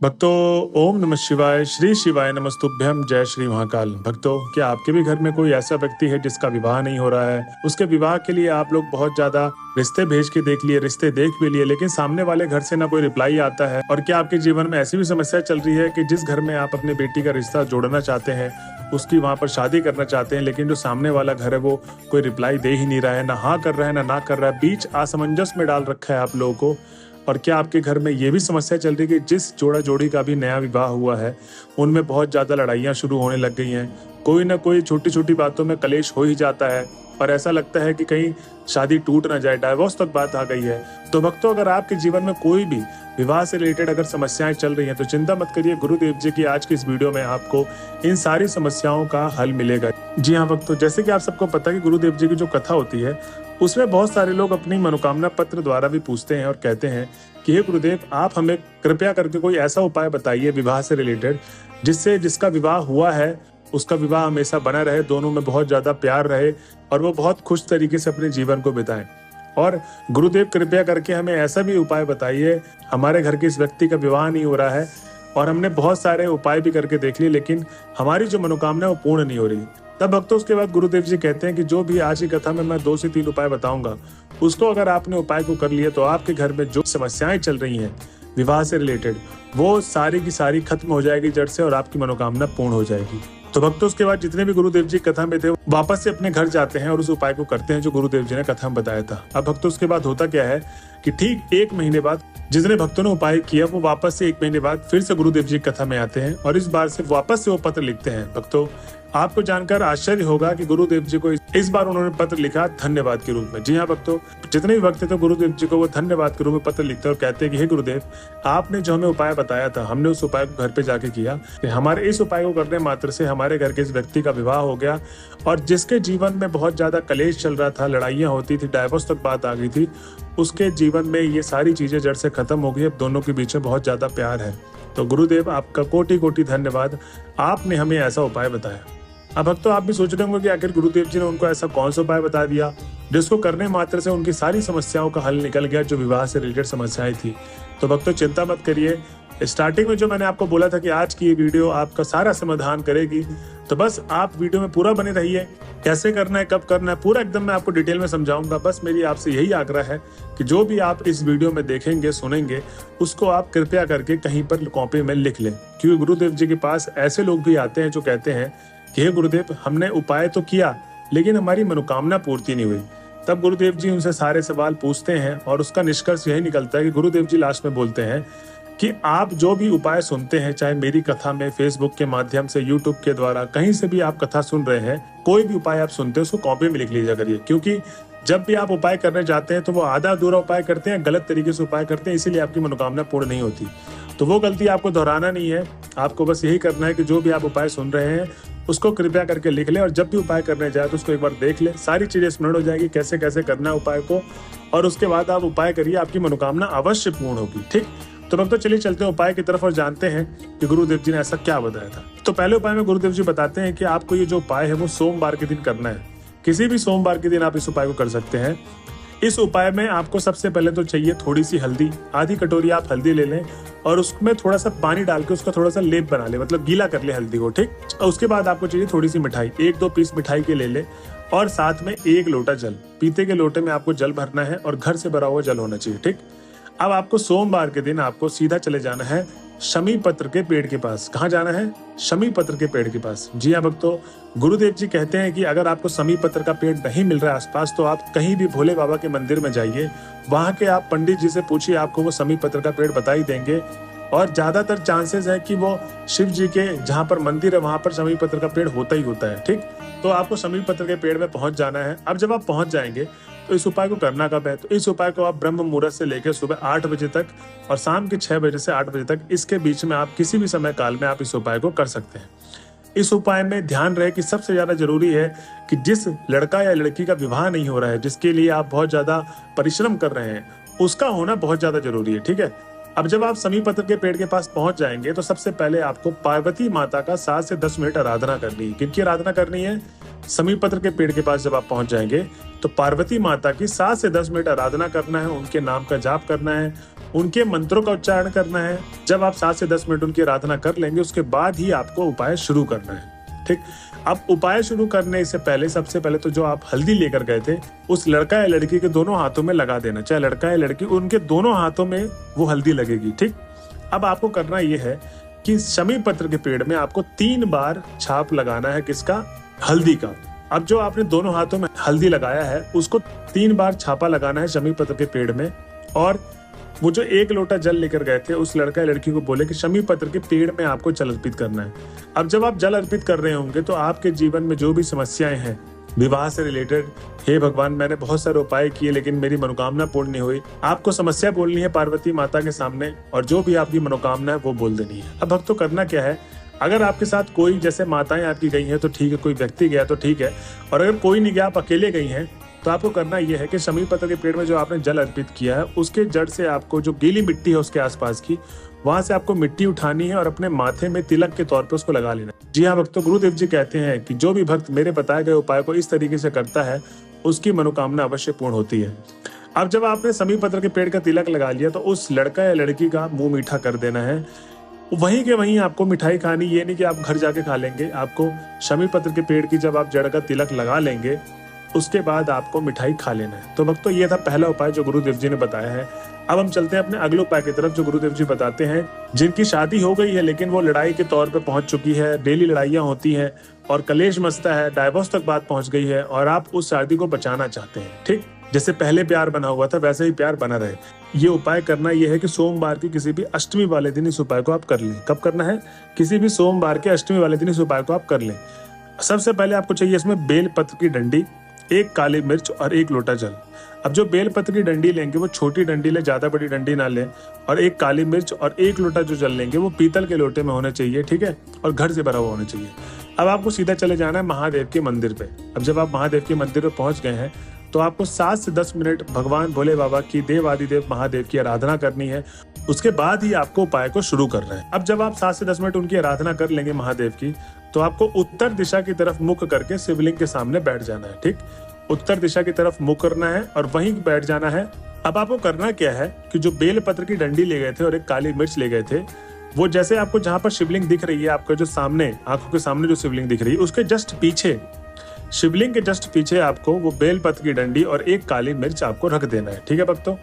भक्तों, ओम नमः शिवाय, श्री शिवाय नमस्तुभ्यम, जय श्री महाकाल। भक्तों, क्या आपके भी घर में कोई ऐसा व्यक्ति है जिसका विवाह नहीं हो रहा है? उसके विवाह के लिए आप लोग बहुत ज्यादा रिश्ते भेज के देख लिए, रिश्ते देख भी लिए, लेकिन सामने वाले घर से ना कोई रिप्लाई आता है। और क्या आपके जीवन में ऐसी भी समस्या चल रही है कि जिस घर में आप अपनी बेटी का रिश्ता जोड़ना चाहते हैं, उसकी वहां पर शादी करना चाहते हैं, लेकिन जो सामने वाला घर है वो कोई रिप्लाई दे ही नहीं रहा है, ना हाँ कर रहा है ना कर रहा है, बीच असमंजस में डाल रखा है आप लोगों को? और क्या आपके घर में ये भी समस्या चल रही है कि जिस जोड़ा जोड़ी का भी नया विवाह हुआ है उनमें बहुत ज्यादा लड़ाइयां शुरू होने लग गई हैं? कोई ना कोई छोटी छोटी बातों में कलेश हो ही जाता है और ऐसा लगता है कि कहीं शादी टूट ना जाए, डाइवोर्स तक बात आ गई है। तो भक्तों, अगर आपके जीवन में कोई भी विवाह से रिलेटेड अगर समस्याएं चल रही हैं तो चिंता मत करिए, गुरुदेव जी की आज की इस वीडियो में आपको इन सारी समस्याओं का हल मिलेगा। जी हाँ भक्तों, जैसे कि आप सबको पता है कि गुरुदेव जी की जो कथा होती है उसमें बहुत सारे लोग अपनी मनोकामना पत्र द्वारा भी पूछते हैं और कहते हैं कि हे गुरुदेव, आप हमें कृपया करके कोई ऐसा उपाय बताइए विवाह से रिलेटेड जिससे जिसका विवाह हुआ है उसका विवाह हमेशा बना रहे, दोनों में बहुत ज्यादा प्यार रहे और वो बहुत खुश तरीके से अपने जीवन को बिताएं। और गुरुदेव कृपया करके हमें ऐसा भी उपाय बताइए, हमारे घर के इस व्यक्ति का विवाह नहीं हो रहा है और हमने बहुत सारे उपाय भी करके देख लिए, लेकिन हमारी जो मनोकामना है वो पूर्ण नहीं हो रही। तब भक्तों उसके बाद गुरुदेव जी कहते हैं कि जो भी आज की कथा में मैं 2 से 3 उपाय बताऊंगा, उसको अगर आपने उपाय को कर लिया तो आपके घर में जो समस्याएं चल रही हैं विवाह से रिलेटेड, वो सारी की सारी खत्म हो जाएगी जड़ से और आपकी मनोकामना पूर्ण हो जाएगी। तो भक्तों, उसके बाद जितने भी गुरुदेव जी कथा में थे वापस से अपने घर जाते हैं और उस उपाय को करते हैं जो गुरुदेव जी ने कथा में बताया था। अब भक्तों, उसके बाद होता क्या है कि ठीक 1 महीने बाद जितने भक्तों ने उपाय किया वो वापस से 1 महीने बाद फिर से गुरुदेव जी कथा में आते हैं और इस बार से वापस से वो पत्र लिखते हैं। भक्तों, आपको जानकर आश्चर्य होगा कि गुरुदेव जी को इस बार उन्होंने पत्र लिखा धन्यवाद के रूप में। जी हाँ भक्तों, जितने भी भक्त थे तो गुरुदेव जी को वो धन्यवाद के रूप में पत्र लिखते हैं और कहते हैं कि हे गुरुदेव, आपने जो हमें उपाय बताया था हमने उस उपाय को घर पे जाके किया। हमारे इस उपाय को करने मात्र से हमारे घर के इस व्यक्ति का विवाह हो गया और जिसके जीवन में बहुत ज्यादा कलेश चल रहा था, लड़ाइयां होती थी, डाइवोर्स तक बात आ गई थी, उसके जीवन में ये सारी चीजें जड़ से खत्म हो गई। अब दोनों के बीच में बहुत ज्यादा प्यार है। तो गुरुदेव, आपका कोटि कोटि धन्यवाद, आपने हमें ऐसा उपाय बताया। अब भक्तों, आप भी सोच रहे होंगे कि आखिर गुरुदेव जी ने उनको ऐसा कौन सा उपाय बता दिया जिसको करने मात्र से उनकी सारी समस्याओं का हल निकल गया, जो विवाह से रिलेटेड समस्याएं थी। तो भक्तों, चिंता मत करिए, स्टार्टिंग में जो मैंने आपको बोला था कि आज की ये वीडियो आपका सारा समाधान करेगी, तो बस आप वीडियो में पूरा बने रहिए। कैसे करना है, कब करना है, पूरा एकदम मैं आपको डिटेल में समझाऊंगा। बस मेरी आपसे यही आग्रह है कि जो भी आप इस वीडियो में देखेंगे सुनेंगे उसको आप कृपया करके कहीं पर कॉपी में लिख लें, क्योंकि गुरुदेव जी के पास ऐसे लोग भी आते हैं जो कहते हैं कि हे गुरुदेव, हमने उपाय तो किया लेकिन हमारी मनोकामना पूर्ति नहीं हुई। तब गुरुदेव जी उनसे सारे सवाल पूछते हैं और उसका निष्कर्ष यही निकलता है कि गुरुदेव जी लास्ट में बोलते हैं कि आप जो भी उपाय सुनते हैं, चाहे मेरी कथा में, फेसबुक के माध्यम से, यूट्यूब के द्वारा, कहीं से भी आप कथा सुन रहे हैं, कोई भी उपाय आप सुनते हैं उसको कॉपी में लिख लीजिए करिए। क्योंकि जब भी आप उपाय करने जाते हैं तो वो आधा अधूरा उपाय करते हैं, गलत तरीके से उपाय करते हैं, इसीलिए आपकी मनोकामना पूर्ण नहीं होती। तो वो गलती आपको दोहराना नहीं है, आपको बस यही करना है कि जो भी आप उपाय सुन रहे हैं उसको कृपया करके लिख लें और जब भी उपाय करने जाए तो उसको एक बार देख लें, सारी चीजें स्मरण हो जाएगी कैसे कैसे करना है उपाय को, और उसके बाद आप उपाय करिए, आपकी मनोकामना अवश्य पूर्ण होगी। ठीक, तो भक्तों चलिए चलते हैं उपाय की तरफ और जानते हैं कि गुरुदेव जी ने ऐसा क्या बताया था। तो पहले उपाय में गुरुदेव जी बताते हैं कि आपको ये जो उपाय है वो सोमवार के दिन करना है। किसी भी सोमवार के दिन आप इस उपाय को कर सकते हैं। इस उपाय में आपको सबसे पहले तो चाहिए थोड़ी सी हल्दी, आधी कटोरी आप हल्दी ले लें और उसमें थोड़ा सा पानी डाल के उसका थोड़ा सा लेप बना ले, मतलब गीला कर ले हल्दी को। ठीक, उसके बाद आपको चाहिए थोड़ी सी मिठाई, 1-2 पीस मिठाई के ले ले और साथ में 1 लोटा जल, पीते के लोटे में आपको जल भरना है और घर से भरा हुआ जल होना चाहिए। ठीक, अब आपको सोमवार के दिन आपको सीधा चले जाना है शमी पत्र के पेड़ के पास। कहाँ जाना है? शमी पत्र के पेड़ के पास। जी हाँ भक्तों, गुरुदेव जी कहते हैं कि अगर आपको शमी पत्र का पेड़ नहीं मिल रहा है आसपास तो आप कहीं भी भोले बाबा के मंदिर में जाइए, वहां के आप पंडित जी से पूछिए, आपको वो शमी पत्र का पेड़ बता ही देंगे और ज्यादातर चांसेस है कि वो शिव जी के जहाँ पर मंदिर है वहां पर शमी पत्र का पेड़ होता ही होता है। ठीक, तो आपको शमी पत्र के पेड़ में पहुंच जाना है। अब जब आप पहुंच जाएंगे तो इस उपाय को करना कब है? तो इस उपाय को आप ब्रह्म मुहूर्त से लेकर सुबह 8 बजे तक और शाम के 6 बजे से 8 बजे तक, इसके बीच में आप किसी भी समय काल में आप इस उपाय को कर सकते हैं। इस उपाय में ध्यान रहे कि सबसे ज्यादा जरूरी है कि जिस लड़का या लड़की का विवाह नहीं हो रहा है, जिसके लिए आप बहुत ज्यादा परिश्रम कर रहे हैं, उसका होना बहुत ज्यादा जरूरी है। ठीक है, अब जब आप शमी पत्र के पेड़ के पास पहुंच जाएंगे तो सबसे पहले आपको पार्वती माता का 7 से 10 मिनट आराधना करनी है। किनकी आराधना करनी है? शमी पत्र के पेड़ के पास जब आप पहुंच जाएंगे तो पार्वती माता की 7 से 10 मिनट आराधना करना है, उनके नाम का जाप करना है उनके मंत्रों का उच्चारण करना है। जब आप 7 से 10 मिनट उनकी आराधना कर लेंगे उसके बाद ही आपको उपाय शुरू करना है। ठीक, अब उपाय शुरू करने से पहले सबसे पहले तो जो आप हल्दी लेकर गए थे उस लड़का या लड़की के दोनों हाथों में लगा देना, चाहे लड़का या लड़की, उनके दोनों हाथों में वो हल्दी लगेगी। ठीक, अब आपको करना ये है कि शमी पत्र के पेड़ में आपको 3 बार छाप लगाना है, किसका? हल्दी का। अब जो आपने दोनों हाथों में हल्दी लगाया है उसको 3 बार छापा लगाना है शमी पत्र के पेड़ में, और वो जो 1 लोटा जल लेकर गए थे उस लड़का या लड़की को बोले कि शमी पत्र के पेड़ में आपको जल अर्पित करना है। अब जब आप जल अर्पित कर रहे होंगे तो आपके जीवन में जो भी समस्याएं हैं विवाह से रिलेटेड, हे भगवान मैंने बहुत सारे उपाय किए लेकिन मेरी मनोकामना पूर्ण नहीं हुई, आपको समस्या बोलनी है पार्वती माता के सामने और जो भी आपकी मनोकामना है वो बोल देनी है। अब भक्तों करना क्या है, अगर आपके साथ कोई, जैसे माताएं आपकी गई हैं तो ठीक है, कोई व्यक्ति गया तो ठीक है, और अगर कोई नहीं गया, आप अकेले गई हैं, तो आपको करना यह है कि शमी पत्र के पेड़ में जो आपने जल अर्पित किया है उसके जड़ से आपको जो गीली मिट्टी है उसके आसपास की, वहां से आपको मिट्टी उठानी है और अपने माथे में तिलक के तौर पर उसको लगा लेना है। जी हाँ भक्तों, गुरुदेव जी कहते हैं कि जो भी भक्त मेरे बताए गए उपाय को इस तरीके से करता है उसकी मनोकामना अवश्य पूर्ण होती है। अब जब आपने शमी पत्र के पेड़ का तिलक लगा लिया तो उस लड़का या लड़की का मुंह मीठा कर देना है। वहीं के वहीं आपको मिठाई खानी, ये नहीं कि आप घर जाके खा लेंगे। आपको शमी पत्र के पेड़ की जब आप जड़ का तिलक लगा लेंगे उसके बाद आपको मिठाई खा लेना है। तो भक्तों ये था पहला उपाय जो गुरुदेव जी ने बताया है। अब हम चलते हैं अपने अगले उपाय की तरफ जो गुरुदेव जी बताते हैं जिनकी शादी हो गई है लेकिन वो लड़ाई के तौर पे पहुंच चुकी है, डेली लड़ाइयां होती हैं और कलेश मचता है, डाइवोर्स तक बात पहुंच गई है और आप उस शादी को बचाना चाहते हैं। ठीक, जैसे पहले प्यार बना हुआ था वैसे ही प्यार बना रहे। ये उपाय करना ये है कि सोमवार की किसी भी अष्टमी वाले दिन इस उपाय को आप कर लें। कब करना है? किसी भी सोमवार के अष्टमी वाले दिन इस उपाय को आप कर लें। सबसे पहले आपको चाहिए इसमें बेल पत्र की डंडी, 1 काली मिर्च और 1 लोटा जल। अब जो बेल पत्र की डंडी लेंगे वो छोटी डंडी ले, ज्यादा बड़ी डंडी ना लें, और 1 काली मिर्च और 1 लोटा जो जल लेंगे वो पीतल के लोटे में होना चाहिए। ठीक है, और घर से भरा हुआ होना चाहिए। अब आपको सीधा चले जाना है महादेव के मंदिर पे। अब जब आप महादेव के मंदिर पे पहुंच गए हैं तो आपको 7 से 10 मिनट भगवान भोले बाबा की, देवादिदेव महादेव की आराधना करनी है। उसके बाद ही आपको उपाय को शुरू करना है। अब जब आप 7 से 10 मिनट उनकी आराधना कर लेंगे महादेव की, तो आपको उत्तर दिशा की तरफ मुख करके शिवलिंग के सामने बैठ जाना है। ठीक, उत्तर दिशा की तरफ मुख करना है और वहीं बैठ जाना है। अब आपको करना क्या है कि जो बेल पत्र की डंडी ले गए थे और 1 काली मिर्च ले गए थे, वो जैसे आपको जहां पर शिवलिंग दिख रही है, आपका जो सामने आंखों के सामने जो शिवलिंग दिख रही है उसके जस्ट पीछे, शिवलिंग के जस्ट पीछे आपको वो बेल पत्र की डंडी और 1 काली मिर्च आपको रख देना है। ठीक है भक्तों,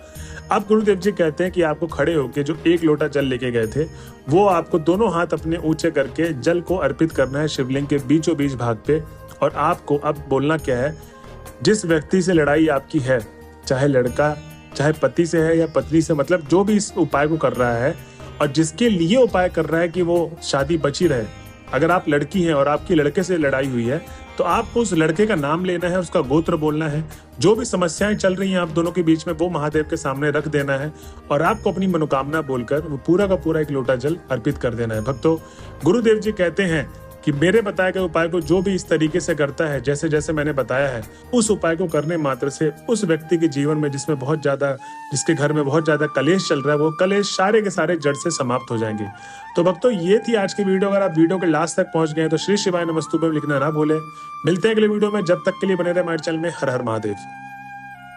अब गुरुदेव जी कहते हैं कि आपको खड़े होकर जो 1 लोटा जल लेके गए थे वो आपको दोनों हाथ अपने ऊंचे करके जल को अर्पित करना है शिवलिंग के बीचों बीच भाग पे। और आपको अब बोलना क्या है, जिस व्यक्ति से लड़ाई आपकी है, चाहे लड़का, चाहे पति से है या पत्नी से, मतलब जो भी इस उपाय को कर रहा है और जिसके लिए उपाय कर रहा है कि वो शादी बची रहे, अगर आप लड़की हैं और आपकी लड़के से लड़ाई हुई है तो आपको उस लड़के का नाम लेना है, उसका गोत्र बोलना है, जो भी समस्याएं चल रही हैं आप दोनों के बीच में वो महादेव के सामने रख देना है और आपको अपनी मनोकामना बोलकर वो पूरा का पूरा 1 लोटा जल अर्पित कर देना है। भक्तों, गुरुदेव जी कहते हैं कि मेरे बताए गए उपाय को जो भी इस तरीके से करता है जैसे जैसे मैंने बताया है, उस उपाय को करने मात्र से उस व्यक्ति के जीवन में जिसके घर में बहुत ज्यादा कलेश चल रहा है, वो कलेश सारे के सारे जड़ से समाप्त हो जाएंगे। तो भक्तों ये थी आज की वीडियो। अगर आप वीडियो के लास्ट तक पहुंच गए तो श्री शिवाय नमस्तुभ्यम लिखना ना भूलें। मिलते हैं अगले वीडियो में, जब तक के लिए बने रहे हमारे चैनल में। हर हर महादेव।